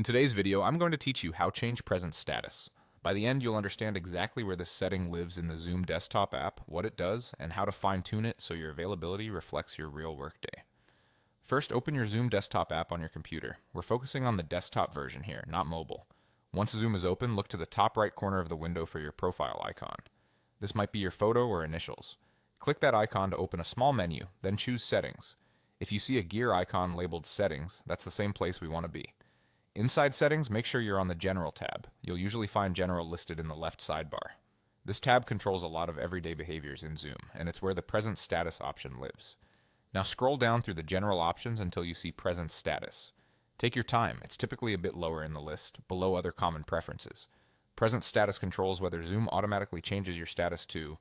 In today's video, I'm going to teach you how to change present status. By the end, you'll understand exactly where this setting lives in the Zoom desktop app, what it does, and how to fine-tune it so your availability reflects your real workday. First, open your Zoom desktop app on your computer. We're focusing on the desktop version here, not mobile. Once Zoom is open, look to the top right corner of the window for your profile icon. This might be your photo or initials. Click that icon to open a small menu, then choose Settings. If you see a gear icon labeled Settings, that's the same place we want to be. Inside Settings, make sure you're on the General tab. You'll usually find General listed in the left sidebar. This tab controls a lot of everyday behaviors in Zoom, and it's where the Present Status option lives. Now scroll down through the General options until you see Present Status. Take your time, it's typically a bit lower in the list, below other common preferences. Present Status controls whether Zoom automatically changes your status to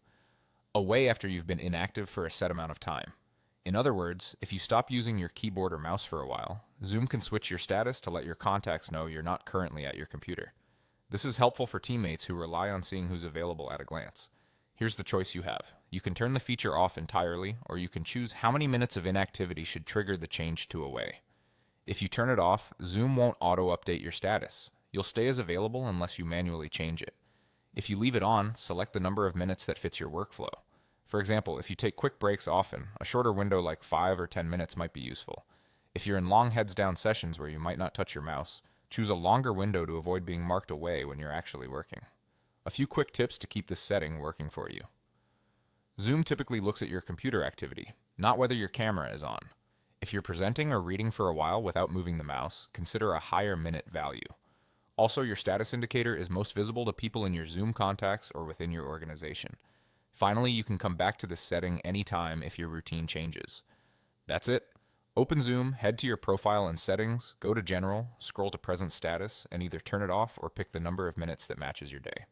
away after you've been inactive for a set amount of time. In other words, if you stop using your keyboard or mouse for a while, Zoom can switch your status to let your contacts know you're not currently at your computer. This is helpful for teammates who rely on seeing who's available at a glance. Here's the choice you have. You can turn the feature off entirely, or you can choose how many minutes of inactivity should trigger the change to away. If you turn it off, Zoom won't auto-update your status. You'll stay as available unless you manually change it. If you leave it on, select the number of minutes that fits your workflow. For example, if you take quick breaks often, a shorter window like 5 or 10 minutes might be useful. If you're in long heads-down sessions where you might not touch your mouse, choose a longer window to avoid being marked away when you're actually working. A few quick tips to keep this setting working for you. Zoom typically looks at your computer activity, not whether your camera is on. If you're presenting or reading for a while without moving the mouse, consider a higher minute value. Also, your status indicator is most visible to people in your Zoom contacts or within your organization. Finally, you can come back to this setting anytime if your routine changes. That's it. Open Zoom, head to your profile and settings, go to General, scroll to Present Status, and either turn it off or pick the number of minutes that matches your day.